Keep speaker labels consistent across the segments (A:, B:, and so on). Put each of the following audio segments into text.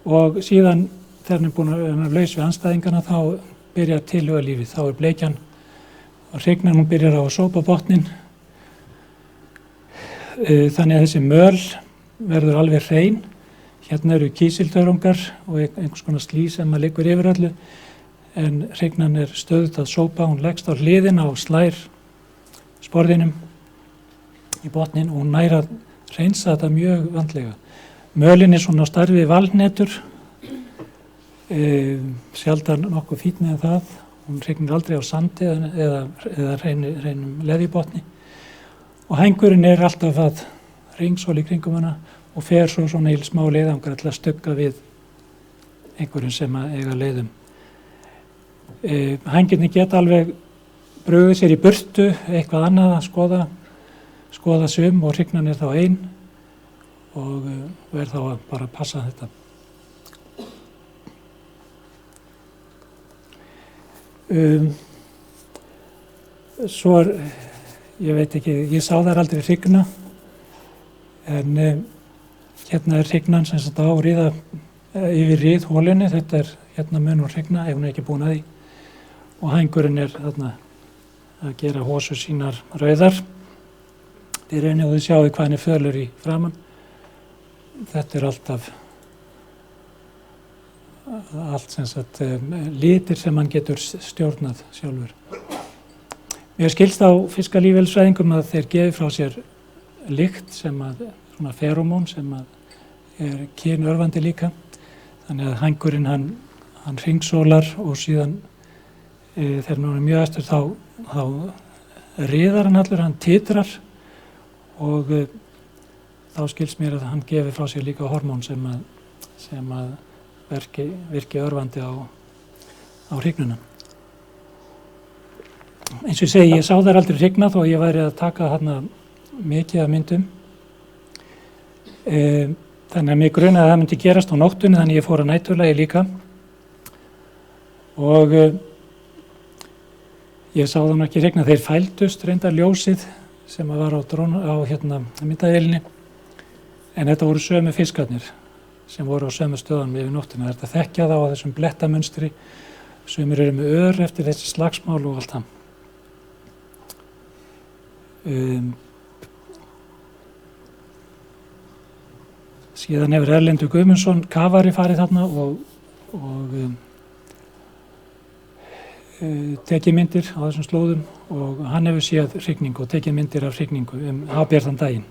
A: og síðan þegar hann er búin að vera laus við andstæðingana þá byrjar tilhugalífið, þá bleikjan og hrygnan, hún byrjar á að sópa botninn, þannig að þessi möl verður alveg hrein. Hérna eru kísildörungar og einhvers konar slí sem að liggur yfir öllu, en hrygnan er stöðugt að sópa, hún leggst á hliðina og slær sporðinum í botninn og hún nær að hreinsa þetta mjög vandlega. Mölin er svona á stærð við valhnetur, sjaldan nokkuð fínni en það. Hún hrygnir aldrei á sandi eða hreinum leðjubotni. Og hængurinn er alltaf að hringsól í kringum hana og fer svo svona í smá leiðangur til að stugga við einhverjum sem að eiga leiðum. Hængirnir geta alveg brugðið sér í burtu, eitthvað annað að skoða sum og hrygnan er þá ein og verð þá að bara passa þetta. Svo ég veit ekki, ég sá þær aldrei hrygna, en hérna er hrygnan sem sagt á yfir riðholunni, þetta er hérna mun hún hrygna ef hún er ekki búin að því, og hængurinn er þarna að gera hósur sínar rauðar. Þið reynið og þið sjáu hvað hann er fölur í framan. Þetta er allt sem sagt litir sem hann getur stjórnað sjálfur. Mér skilst á fiskalífeðlisfræðingum að þeir gefi frá sér lykt sem að svona feromón sem að er kynörvandi líka. Þannig að hængurinn hann hringsólar og síðan þegar hann er mjög æstur þá riðar hann allur, hann titrar og þá skilst mér að hann gefi frá sér líka hormón sem að virki örvandi á hrygnuna. Eins og ég segi, ég sá þær aldrei hrygna þó ég væri að taka þarna mikið af myndum. Þannig að mig grunaði að það myndi gerast á nóttunni, þannig ég fór að næturlagi líka. Og ég sá það ekki hrygna, þeir fældust reyndar ljósið sem var á myndavélinni, en þetta voru sömu fiskarnir sem voru á sömu stöðunum yfir nóttina. Þetta þekkja þá á þessum blettamunstri, sumir eru með ör eftir þessi slagsmál og allt það. Síðan hefur Erlendur Guðmundsson kafari farið þarna og tekið myndir á þessum slóðum og hann hefur séð hrygningu og tekið myndir af hrygningu hábjartan daginn.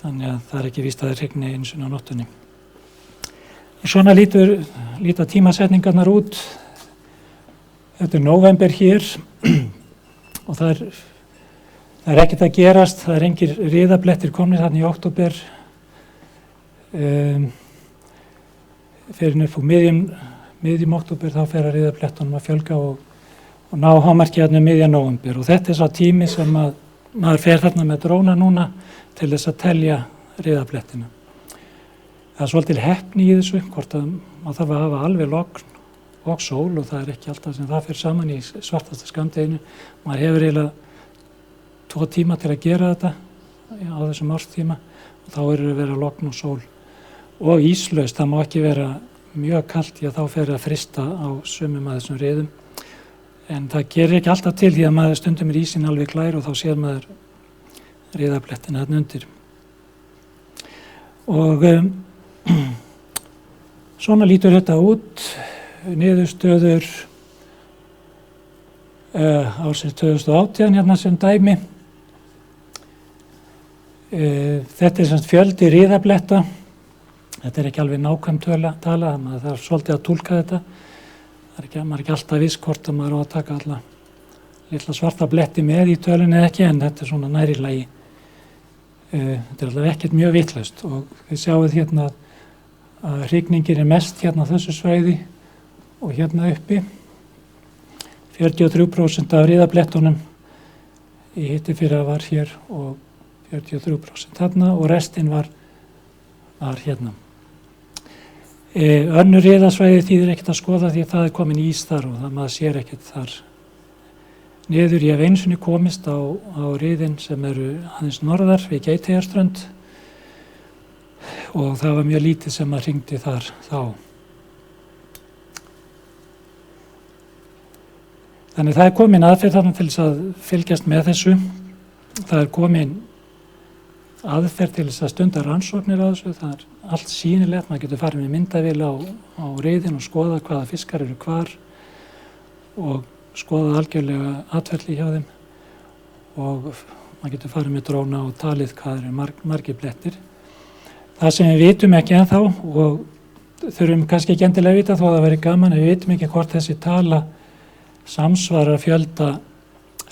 A: Þannig að það er ekki víst að það hrygni einu sinni á nóttunni. Svona líta tímasetningarnar út. Þetta er nóvember hér og það er ekkert að gerast, það er engir riðablettir komnir þarna í október. Fyrir upp á miðjum október þá fer að riðablettunum að fjölga og ná hámarki þarna miðjan nóvember. Og þetta er sá tími sem að maður fer þarna með dróna núna til þess að telja riðablettina. Það er svolítið heppni í þessu, hvort að maður þarf að hafa alveg logn og sól og það er ekki alltaf sem það fer saman í svartasta skammdeginu. Maður hefur eiginlega 2 tíma til að gera þetta á þessum árstíma og þá er að vera logn og sól. Og íslaust, það má ekki vera mjög kalt því að þá fer að frysta á sumum af þessum riðum. En það gerir ekki alltaf til því að maður stundum er ísinn alveg klær og þá sér maður riðablettina þarna undir. Og svona lítur þetta út, niðurstöður ársins 2018 hérna sem dæmi. Þetta er semst fjöldi riðabletta, þetta er ekki alveg nákvæm tala, maður þarf svolítið að túlka þetta. Maður er ekki alltaf viss hvort að maður á að taka alla litla svarta bletti með í tölunni eða ekki, en þetta er svona nærri lagi. Þetta er allavega ekkert mjög vitlaust og þið sjáuð hérna að hrygningin er mest hérna á þessu svæði og hérna uppi. 43% af riðablettunum í hittifyrra var hér og 43% þarna og restin var hérna. Önnur riðasvæði þýðir ekkert að skoða því að það er komin ís þar og það maður sér ekkert þar niður. Ég hef einu sinni komist á riðin sem eru aðeins norðar við Geiteyjarströnd og það var mjög lítið sem að hringdi þar þá. Þannig það komin aðferð þarna til þess að fylgjast með þessu. Það komin aðferð til þess að stunda rannsóknir á þessu. Það allt sýnilegt, maður getur farið með myndavél á reiðin og skoða hvaða fiskar eru hvar og skoða algjörlega atferli hjá þeim og maður getur farið með dróna og talið hvað eru margir blettir. Það sem við vitum ekki ennþá og þurfum kannski ekki endilega að vita þó að það væri gaman, við vitum ekki hvort þessi tala samsvarar fjölda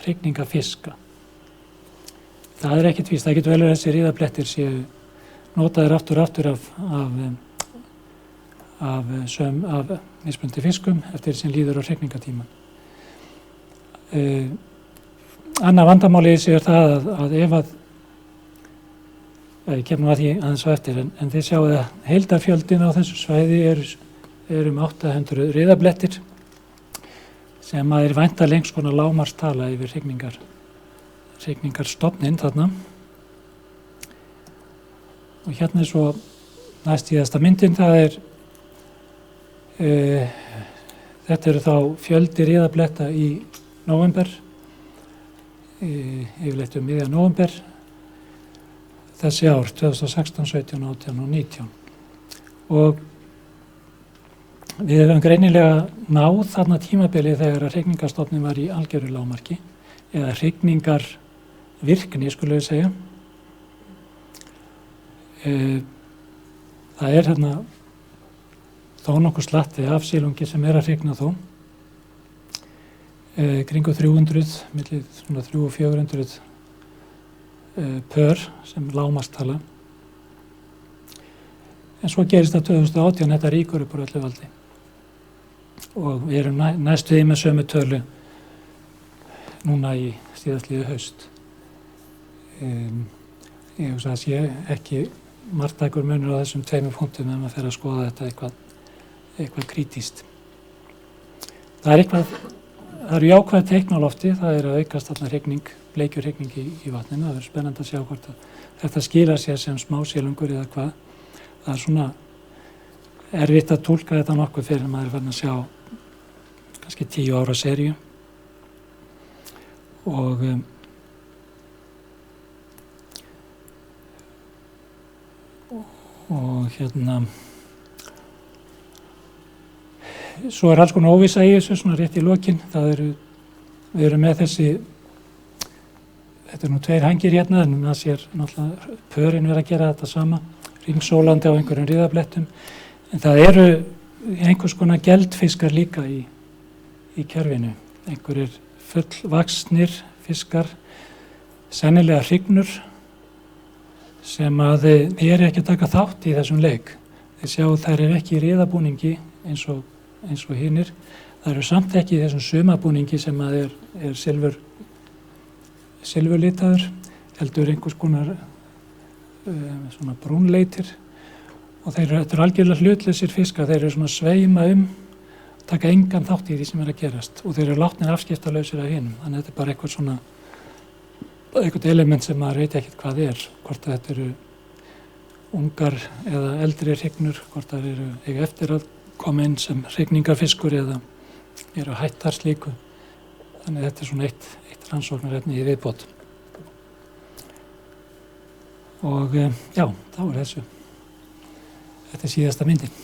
A: hrygninga fiska. Það er ekkert víst, það getur vel verið að þessi riðablettir séu notaðir aftur af mismunandi fiskum eftir sem líður á hrygningatíman. Annað vandamáli er það að ef að ég kem nú að því aðeins á eftir, en þið sjáu að heildarfjöldin á þessu svæði er 800 riðablettir sem að er væntanlega lengs konar lágmarkstala yfir hrygningarstofninn þarna. Og hérna er svo næstíðasta myndin, þetta eru þá fjöldi riðabletta í nóvember, yfirleitt miðjan nóvember, þessi ár, 2016, 17, 18 og 19. Og við höfum greinilega náð þarna tímabili þegar að hrygningarstofninn var í algjöru lágmarki, eða hrygningarvirkni, skulum við segja. Það er hérna þó nokkuð slatti af silungi sem er að hrygna þó. Kringu 300, milli 300 og 400 pör sem lágmarkstala. En svo gerist það 2018, þetta rýkur upp úr öllu valdi. Og við erum næstu því með sömu tölu núna í síðastliðið haust. Ég hugsa að sé ekki marktækur munur á þessum tveimur punktum ef maður fer að skoða þetta eitthvað krítískt. Það eru jákvæð teikn á lofti, það er að aukast þarna hrygning, bleikjur hrygning í vatninu. Það verður spennandi að sjá hvort að þetta skilar sér sem smásilungur eða hvað. Það er svona erfitt að túlka þetta nokkuð fyrir maður er farin að sjá kannski 10 ára seríu. Og hérna svo er alls konar óvissa í þessu svona rétt í lokin. Við erum með þetta er nú 2 hangir hérna en það sér náttúrulega pörin vera að gera þetta sama, ringsólandi á einhverjum riðablettum. En það eru einhvers konar geldfiskar líka í kerfinu. Einhverjir fullvaxnir fiskar, sennilega hrygnur, sem að eru ekki að taka þátt í þessum leik. Þið sjáu þær eru ekki í riðabúningi eins og hinir. Það eru samt ekki í þessum sumabúningi sem að er silfurlitaður, heldur einhvers konar svona brúnleitir. Og þetta eru algjörlega hlutlausir fiskar, þeir eru svona sveima taka engan þátt í því sem er að gerast og þeir eru látnir afskiptalausir af hinum. Þannig að þetta er bara eitthvað element sem maður veit ekkert hvað er, hvort að þetta eru ungar eða eldri hrygnur, hvort það eiga eftir að koma inn sem hrygningarfiskur eða eru hættar slíku. Þannig að þetta er svona eitt rannsóknarefni í viðbót. Og já, þá er þessu. Þetta er síðasta myndin.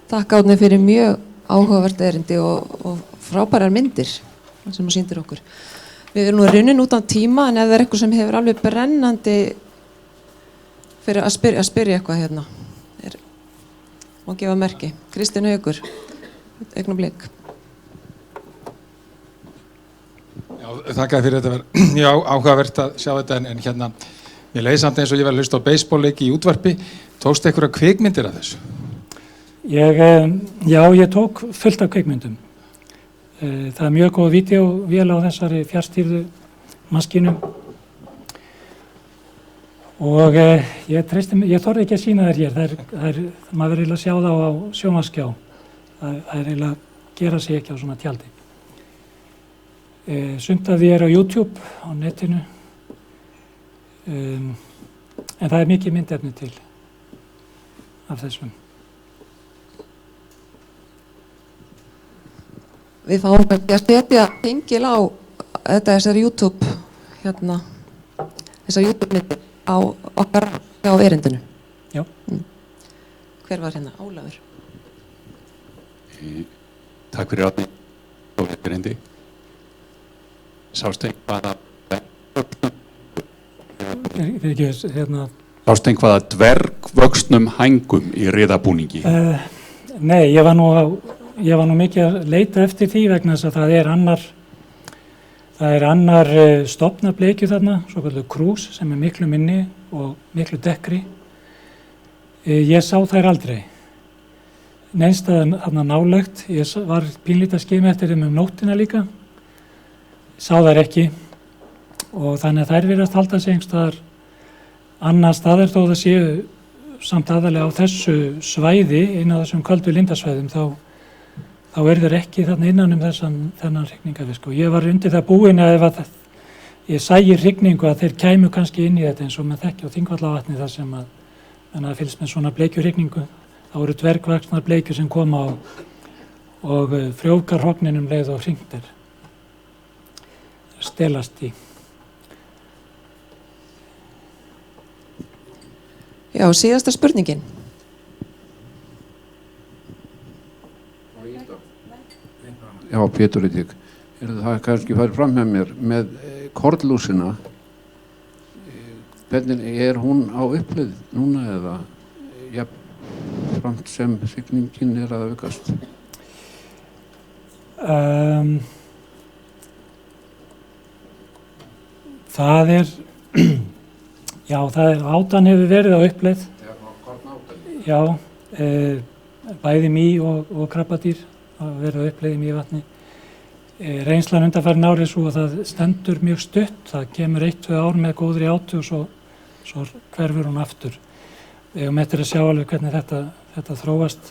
B: Takk Árni fyrir mjög áhugavert erindi og frábærar myndir sem þú sýndir okkur. Við erum nú runnin út á tíma en ef það er eitthvað sem hefur alveg brennandi fyrir að spyrja eitthvað hérna. Má gefa merki. Kristinn Haukur, augnablik.
C: Já, þakka fyrir þetta var mjög áhugavert að sjá þetta en hérna, ég leið samt eins og ég var að hlusta á beisbólleiki í útvarpi. Tókstu einhverja kvikmyndir af þessu?
A: Ég tók fullt af kvikmyndum. Það er mjög góð vídeóvél á þessari fjarstýrðu maskínu og ég þorði ekki að sýna þær hér. Maður verður eiginlega að sjá þá á sjónvarpsskjá. Það er eiginlega að gera sig ekki á svona tjaldi. Sumt af því á YouTube á netinu. En það er mikið myndefni til af þessum.
B: Við fáum kannski að setja tengil á þessar YouTube þessar YouTube-myndir á okkar á erindinu.
A: Já.
B: Hver var hérna? Ólafur.
D: Takk fyrir Árni og erindi. Sástu einhvaða dvergvöxnum hængum í riðabúningi?
A: Nei, ég var nú mikið að leita eftir því vegna þess að það er annar stofnableikju þarna, svo kallar krús sem er miklu minni og miklu dekkri. Ég sá þær aldrei. Neinstaðan þarna nálægt, ég var pínlítið að skima eftir þeim nóttina líka, sá þær ekki og þannig að þær virðast halda sig einhverstaðar annar staðar þó það séu samt aðalega á þessu svæði, inn á þessum köldu lindasvæðum, þá þær ekki þarna innan þennan hrygningafisk og ég var undir það búin að ef ég sæi hrygningu að þeir kæmu kannski inn í þetta eins og með þekki og Þingvallavatni þar sem að fylgst með svona bleikjuhrygningu. Það voru dvergvaxnar bleikjur sem koma og frjóvgar hrogninum leið og hringtir. Stelast í.
B: Já, síðasta spurningin.
E: Já, Pétur Rítik. Það kannski farið fram með mér með kornlúsina. Hvernig hún á uppleið núna eða framt sem siglingin að aukast?
A: Það er átan hefur verið á uppleið. Já, bæði mý og krabbadýr hafa verið á uppleið í Mývatni. Reynslan undanfarin árið svo að það stendur mjög stutt, það kemur 1-2 ár með góðri átu og svo hverfur hún aftur. Við eigum eftir að sjá alveg hvernig þetta þróast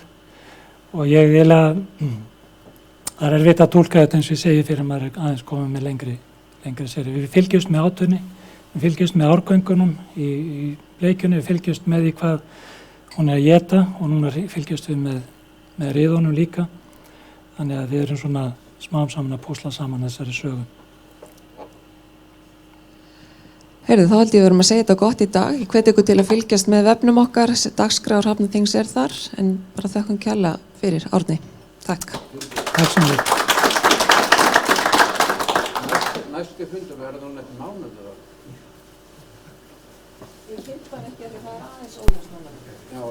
A: og ég það er erfitt að túlka þetta eins og ég segi fyrir maður aðeins komið með lengri seri. Við fylgjumst með átunni, við fylgjumst með árgöngunum í bleikjunni, við fylgjumst með því hvað hún er að éta og núna fylgjumst við með riðunum líka. Þannig að við erum svona smám saman að púsla saman þessari sögu.
B: Heyrðu, þá held ég að við erum að segja þetta gott í dag. Ég hvet ykkur til að fylgjast með vefnum okkar, dagskrár Hrafnaþings er þar, en bara þökkum kærlega fyrir Árni. Takk.
A: Takk sem við.
E: Næsti fundur verður hún eftir mánuð eða?
B: Ég finn bara ekki að það aðeins óljós núna.
E: Já,